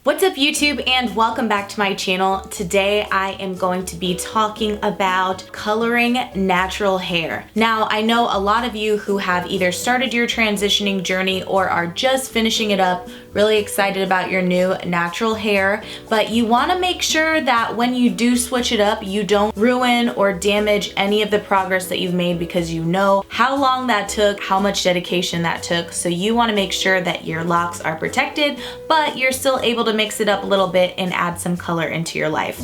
What's up YouTube, and welcome back to my channel. Today I am going to be talking about coloring natural hair. Now I know a lot of you who have either started your transitioning journey or are just finishing it up, really excited about your new natural hair, but you want to make sure that when you do switch it up, you don't ruin or damage any of the progress that you've made, because you know how long that took, how much dedication that took. So you want to make sure that your locks are protected, but you're still able to mix it up a little bit and add some color into your life.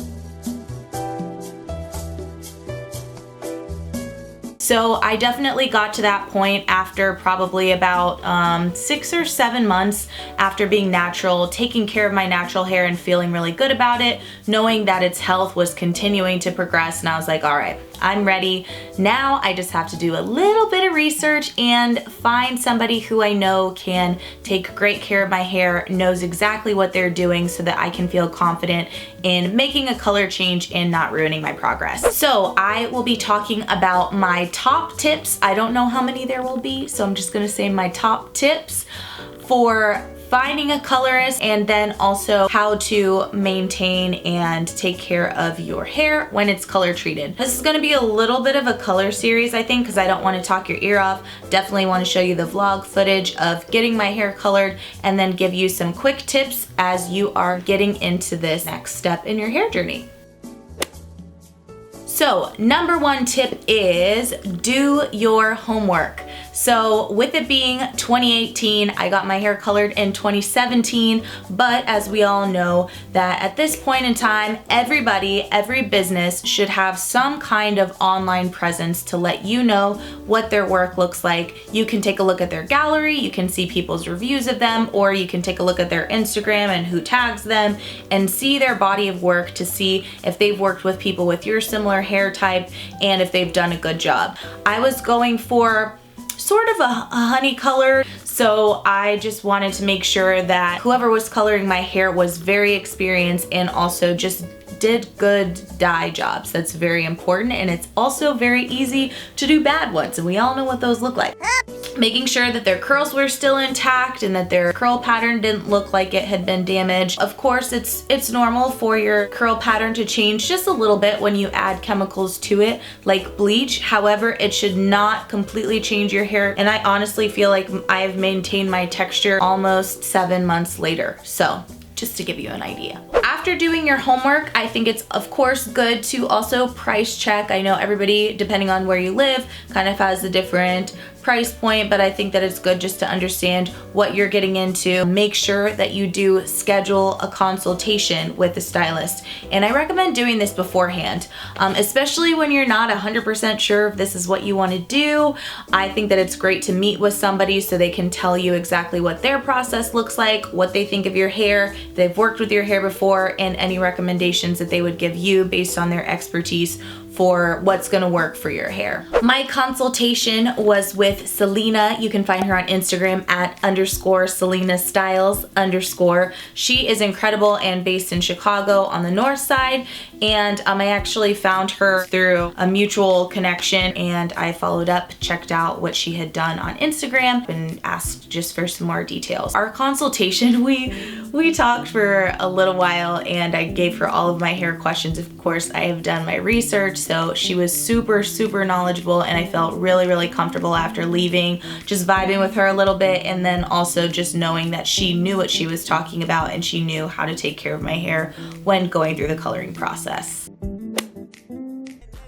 So I definitely got to that point after probably about 6 or 7 months after being natural, taking care of my natural hair and feeling really good about it, knowing that its health was continuing to progress, and I was like, all right, I'm ready. Now I just have to do a little bit of research and find somebody who I know can take great care of my hair, knows exactly what they're doing, so that I can feel confident in making a color change and not ruining my progress. So I will be talking about my top tips. I don't know how many there will be, so I'm just gonna say my top tips for finding a colorist, and then also how to maintain and take care of your hair when it's color treated. This is going to be a little bit of a color series, I think, because I don't want to talk your ear off. Definitely want to show you the vlog footage of getting my hair colored, and then give you some quick tips as you are getting into this next step in your hair journey. So number one tip is do your homework. So with it being 2018, I got my hair colored in 2017, but as we all know that at this point in time, every business should have some kind of online presence to let you know what their work looks like. You can take a look at their gallery, you can see people's reviews of them, or you can take a look at their Instagram and who tags them and see their body of work to see if they've worked with people with your similar hair type and if they've done a good job. I was going for sort of a honey color, so I just wanted to make sure that whoever was coloring my hair was very experienced and also just did good dye jobs. That's very important, and it's also very easy to do bad ones, and we all know what those look like. Making sure that their curls were still intact and that their curl pattern didn't look like it had been damaged. Of course, it's normal for your curl pattern to change just a little bit when you add chemicals to it, like bleach. However, it should not completely change your hair, and I honestly feel like I've maintained my texture almost 7 months later. So just to give you an idea. After doing your homework, I think it's of course good to also price check. I know everybody, depending on where you live, kind of has a different price point, but I think that it's good just to understand what you're getting into. Make sure that you do schedule a consultation with a stylist, and I recommend doing this beforehand, especially when you're not 100% sure if this is what you want to do. I think that it's great to meet with somebody so they can tell you exactly what their process looks like, what they think of your hair, if they've worked with your hair before, and any recommendations that they would give you based on their expertise for what's gonna work for your hair. My consultation was with Selena. You can find her on Instagram at _SelenaStyles_. She is incredible and based in Chicago on the north side, and I actually found her through a mutual connection, and I followed up, checked out what she had done on Instagram, and asked just for some more details. Our consultation, we talked for a little while, and I gave her all of my hair questions. Of course, I have done my research, so she was super knowledgeable, and I felt really comfortable after leaving, just vibing with her a little bit, and then also just knowing that she knew what she was talking about and she knew how to take care of my hair when going through the coloring process.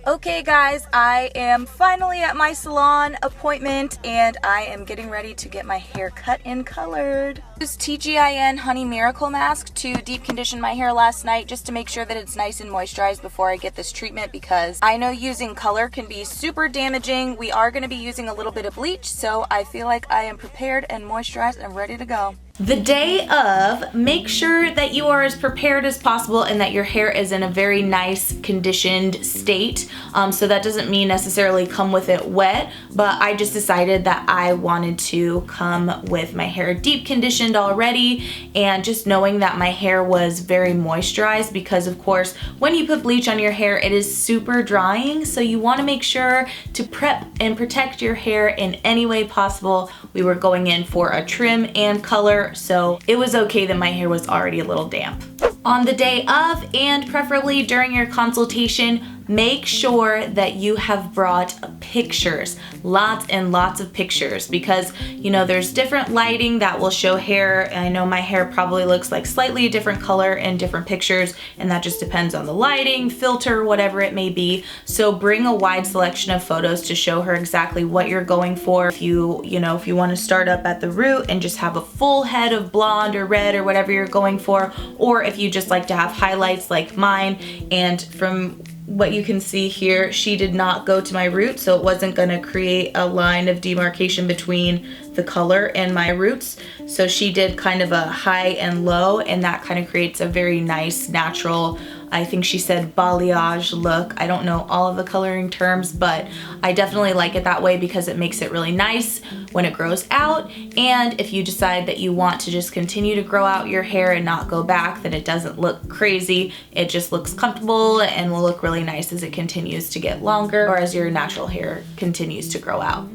Okay guys, I am finally at my salon appointment, and I am getting ready to get my hair cut and colored. I used TGIN Honey Miracle Mask to deep condition my hair last night, just to make sure that it's nice and moisturized before I get this treatment, because I know using color can be super damaging. We are going to be using a little bit of bleach, so I feel like I am prepared and moisturized and ready to go. The day of, make sure that you are as prepared as possible and that your hair is in a very nice conditioned state. So that doesn't mean necessarily come with it wet, but I just decided that I wanted to come with my hair deep conditioned conditioned already, and just knowing that my hair was very moisturized, because of course when you put bleach on your hair it is super drying, so you want to make sure to prep and protect your hair in any way possible. We were going in for a trim and color, so it was okay that my hair was already a little damp. On the day of, and preferably during your consultation, make sure that you have brought pictures, lots and lots of pictures, because you know there's different lighting that will show hair. I know my hair probably looks like slightly a different color in different pictures, and that just depends on the lighting, filter, whatever it may be. So bring a wide selection of photos to show her exactly what you're going for. If you want to start up at the root and just have a full head of blonde or red or whatever you're going for, or if you just like to have highlights like mine. And from what you can see here, she did not go to my root, so it wasn't gonna create a line of demarcation between the color and my roots. So she did kind of a high and low, and that kind of creates a very nice, natural, I think she said balayage look. I don't know all of the coloring terms, but I definitely like it that way because it makes it really nice when it grows out. And if you decide that you want to just continue to grow out your hair and not go back, then it doesn't look crazy. It just looks comfortable and will look really nice as it continues to get longer, or as your natural hair continues to grow out.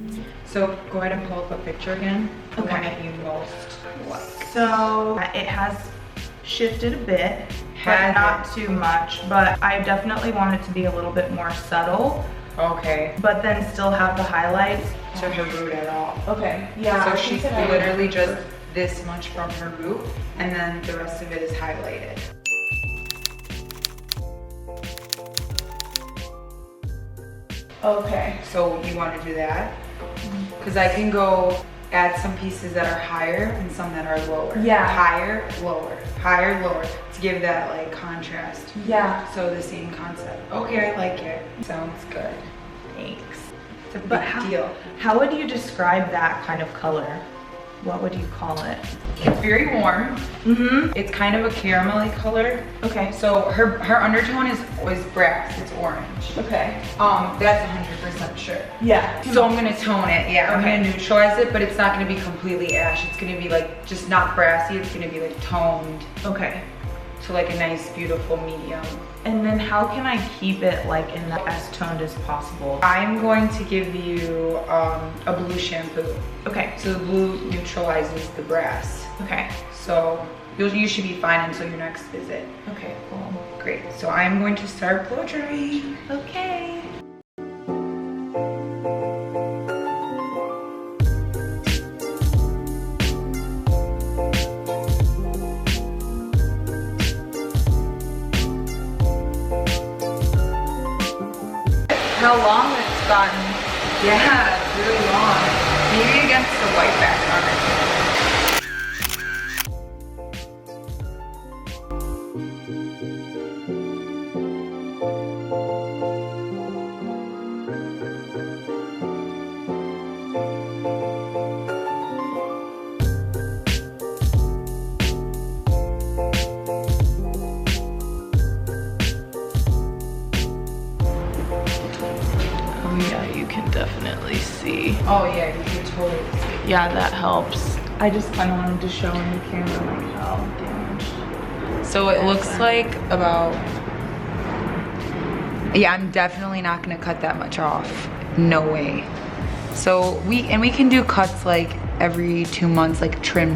So go ahead and pull up a picture again. The one that you most like. So it has shifted a bit, but not too much. But I definitely want it to be a little bit more subtle. Okay. But then still have the highlights. To her root at all. Okay. Yeah. So she's literally just this much from her root, and then the rest of it is highlighted. Okay. So you want to do that? Because I can go add some pieces that are higher and some that are lower. Yeah. Higher, lower, to give that like contrast. Yeah. So the same concept. Okay, I like it. Sounds good. Thanks. It's a big But deal. How would you describe that kind of color? What would you call it? It's very warm. Mm-hmm. It's kind of a caramelly color. Okay. So her undertone is brass. It's orange. Okay. That's 100% sure. Yeah. So I'm gonna tone it. Yeah, Okay. I'm gonna neutralize it, but it's not gonna be completely ash. It's gonna be like just not brassy. It's gonna be like toned. Okay. So like a nice, beautiful medium. And then how can I keep it like in the as toned as possible? I'm going to give you a blue shampoo. Okay. So the blue neutralizes the brass. Okay. So you should be fine until your next visit. Okay, cool. Great. So I'm going to start blow drying. Okay. How long it's gotten. Yeah, it's really long. Maybe against the white background. Oh yeah, you can definitely see. Oh yeah, you can totally see. Yeah, that helps. I just kind of wanted to show on the camera like how damaged. So it looks like about, yeah, I'm definitely not gonna cut that much off. No way. So we can do cuts like every 2 months, like trim,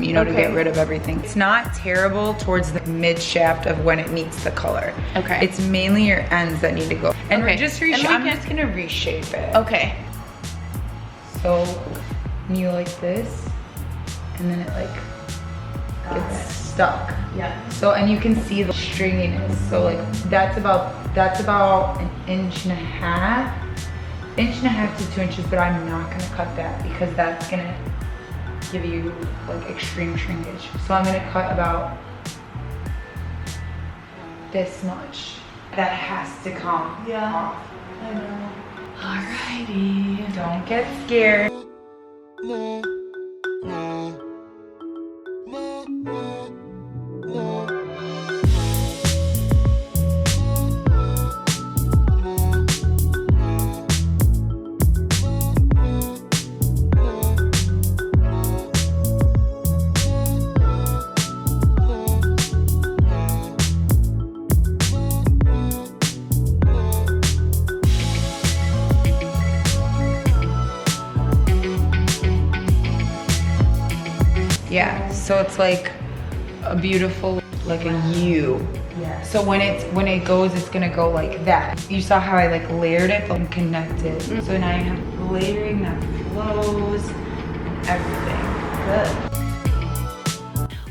you know, to get rid of everything. It's not terrible towards the mid shaft of when it meets the color. Okay. It's mainly your ends that need to go. And Okay. we're just And we I'm can- just gonna reshape it. Okay. So you like this, and then it like gets stuck. Yeah. So, and you can see the stringiness. So like that's about an inch and a half to 2 inches, but I'm not gonna cut that because that's gonna give you like extreme shrinkage. So I'm gonna cut about this much. That has to come Yeah. off. I know. Alrighty. Don't get scared. So it's like a beautiful, like a U. Yeah. So when it goes, it's gonna go like that. You saw how I like layered it and connected. So now you have layering that flows and everything. Good.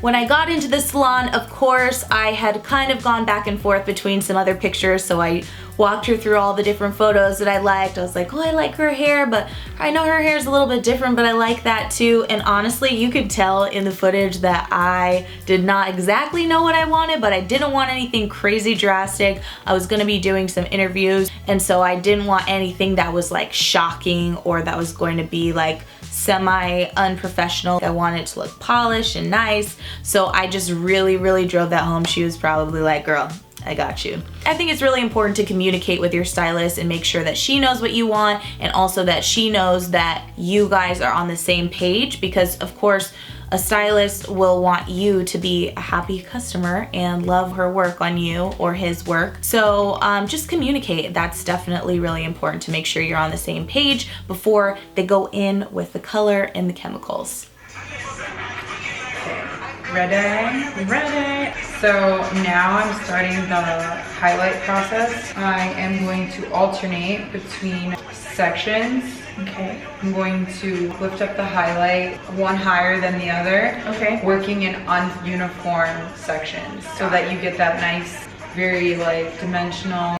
When I got into the salon, of course, I had kind of gone back and forth between some other pictures, so I walked her through all the different photos that I liked. I was like, oh, I like her hair, but I know her hair is a little bit different, but I like that too. And honestly, you could tell in the footage that I did not exactly know what I wanted, but I didn't want anything crazy drastic. I was gonna be doing some interviews, and so I didn't want anything that was like shocking or that was going to be like semi-unprofessional. I wanted it to look polished and nice, so I just really drove that home. She was probably like, girl, I got you. I think it's really important to communicate with your stylist and make sure that she knows what you want, and also that she knows that you guys are on the same page, because of course a stylist will want you to be a happy customer and love her work on you or his work. So just communicate. That's definitely really important to make sure you're on the same page before they go in with the color and the chemicals. Ready. So now I'm starting the highlight process. I am going to alternate between sections. Okay. I'm going to lift up the highlight one higher than the other. Okay. Working in ununiform sections so that you get that nice, very like dimensional.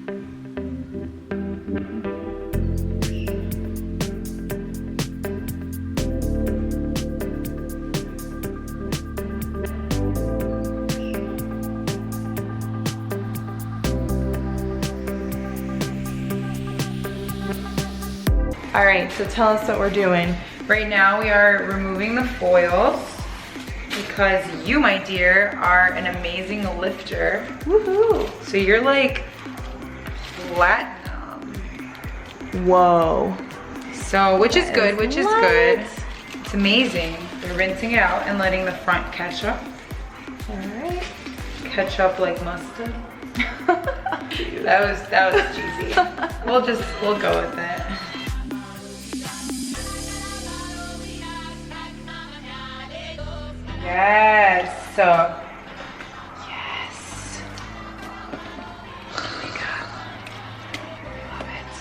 All right, so tell us what we're doing. Right now we are removing the foils because you, my dear, are an amazing lifter. Woohoo! So you're like platinum. Whoa. So, which is good. What? It's amazing. We're rinsing it out and letting the front catch up. All right. Catch up like mustard. that was cheesy. We'll go with it. Yes. So, yes. Oh my God. Love it.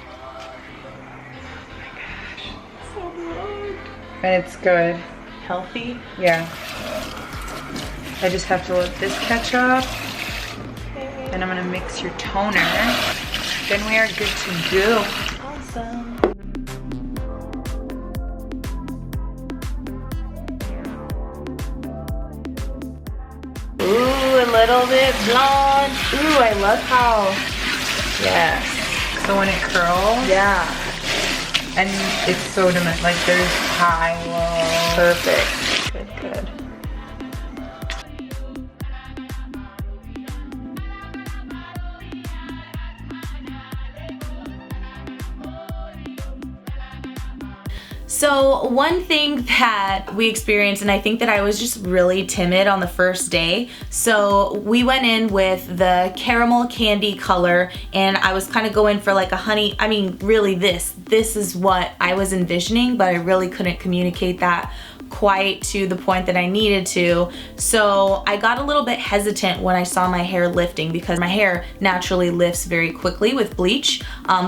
Oh my gosh. So good. And it's good. Healthy. Yeah. I just have to let this catch up. Then I'm gonna mix your toner. Then we are good to go. Awesome. Ooh, a little bit blonde. Ooh, I love how, Yes. So when it curls, yeah, and it's so dimensional, like there's high, low. perfect. Good. So one thing that we experienced, and I think that I was just really timid on the first day, so we went in with the caramel candy color, and I was kind of going for like a honey, I mean really this is what I was envisioning, but I really couldn't communicate that quite to the point that I needed to. So I got a little bit hesitant when I saw my hair lifting, because my hair naturally lifts very quickly with bleach,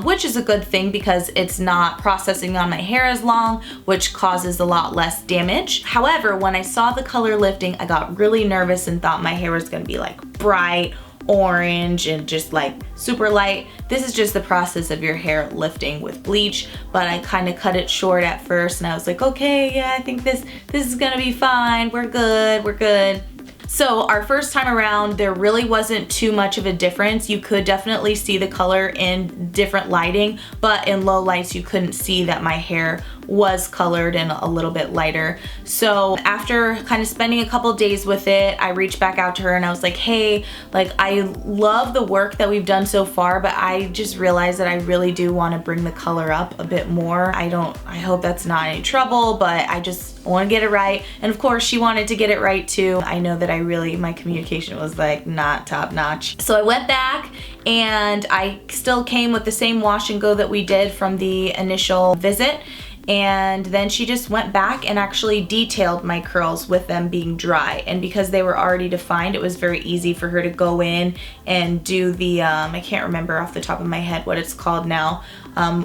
which is a good thing because it's not processing on my hair as long, which causes a lot less damage. However, when I saw the color lifting, I got really nervous and thought my hair was gonna be like bright orange and just like super light. This is just the process of your hair lifting with bleach, but I kind of cut it short at first, and I was like, okay, yeah, I think this is gonna be fine. We're good. So our first time around, there really wasn't too much of a difference. You could definitely see the color in different lighting, but in low lights, you couldn't see that my hair was colored and a little bit lighter. So after kind of spending a couple days with it, I reached back out to her and I was like, hey, like I love the work that we've done so far, but I just realized that I really do want to bring the color up a bit more. I hope that's not any trouble, but I just want to get it right. And of course she wanted to get it right too. I know that my communication was like not top notch. So I went back and I still came with the same wash and go that we did from the initial visit. And then she just went back and actually detailed my curls with them being dry. And because they were already defined, it was very easy for her to go in and do the, I can't remember off the top of my head what it's called now,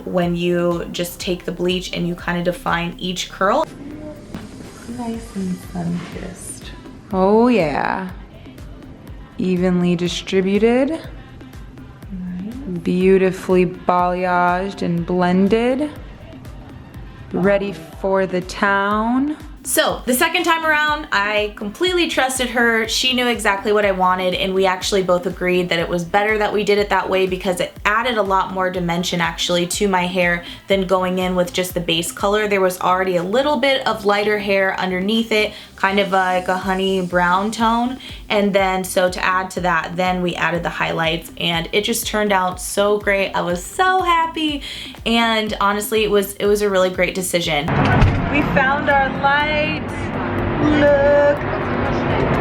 when you just take the bleach and you kind of define each curl. Nice and sun-kissed. Oh yeah. Evenly distributed. Nice. Beautifully balayaged and blended. Ready for the town. So the second time around, I completely trusted her. She knew exactly what I wanted, and we actually both agreed that it was better that we did it that way because it added a lot more dimension actually to my hair than going in with just the base color. There was already a little bit of lighter hair underneath it, kind of like a honey brown tone. And then so to add to that, then we added the highlights, and it just turned out so great. I was so happy, and honestly it was a really great decision. We found our light. Look.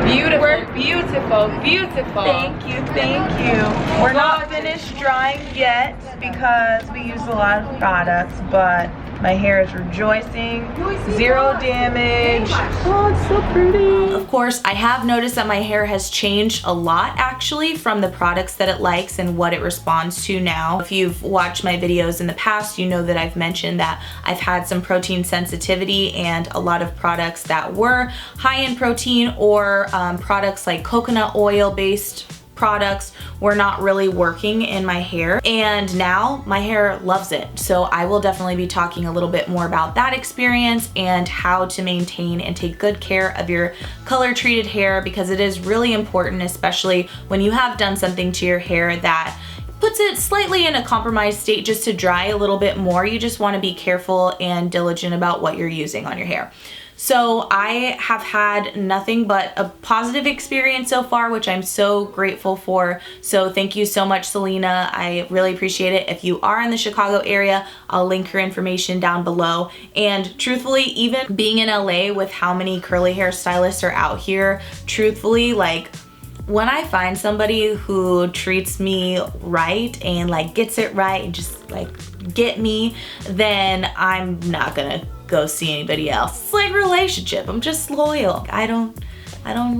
Beautiful, beautiful, beautiful. Thank you, thank you. We're not finished drying yet because we use a lot of products, but my hair is rejoicing. Zero damage. Oh, it's so pretty. Of course, I have noticed that my hair has changed a lot actually from the products that it likes and what it responds to now. If you've watched my videos in the past, you know that I've mentioned that I've had some protein sensitivity, and a lot of products that were high in protein or products like coconut oil based products were not really working in my hair, and now my hair loves it. So I will definitely be talking a little bit more about that experience and how to maintain and take good care of your color treated hair, because it is really important, especially when you have done something to your hair that puts it slightly in a compromised state just to dry a little bit more. You just want to be careful and diligent about what you're using on your hair. So I have had nothing but a positive experience so far, which I'm so grateful for. So thank you so much, Selena. I really appreciate it. If you are in the Chicago area, I'll link her information down below. And truthfully, even being in LA with how many curly hair stylists are out here, truthfully, like, when I find somebody who treats me right and like gets it right and just like get me, then I'm not gonna go see anybody else. It's like a relationship. I'm just loyal. I don't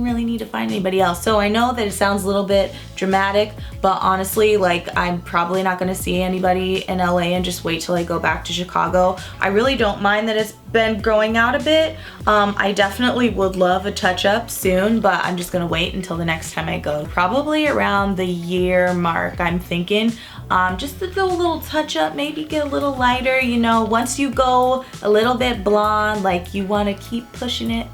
really need to find anybody else. So I know that it sounds a little bit dramatic, but honestly, like, I'm probably not gonna see anybody in LA and just wait till I go back to Chicago. I really don't mind that it's been growing out a bit. I definitely would love a touch up soon, but I'm just gonna wait until the next time I go. Probably around the year mark, I'm thinking. Just to do a little touch up, maybe get a little lighter, you know, once you go a little bit blonde, like, you wanna keep pushing it.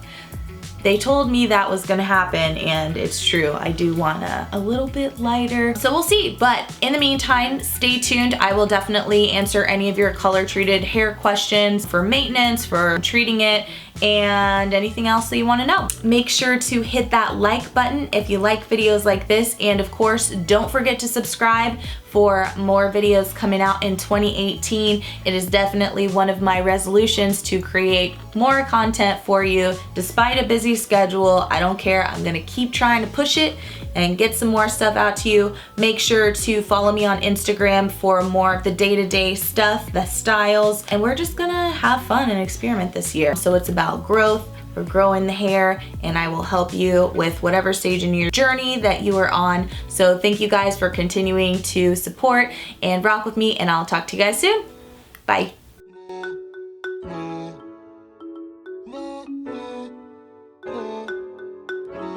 They told me that was gonna happen, and it's true. I do want a little bit lighter. So we'll see, but in the meantime, stay tuned. I will definitely answer any of your color treated hair questions for maintenance, for treating it, and anything else that you wanna know. Make sure to hit that like button if you like videos like this, and of course, don't forget to subscribe for more videos coming out in 2018. It is definitely one of my resolutions to create more content for you. Despite a busy schedule, I don't care. I'm gonna keep trying to push it and get some more stuff out to you. Make sure to follow me on Instagram for more of the day-to-day stuff, the styles, and we're just gonna have fun and experiment this year. So it's about growth. We're growing the hair, and I will help you with whatever stage in your journey that you are on. So thank you guys for continuing to support and rock with me, and I'll talk to you guys soon. Bye.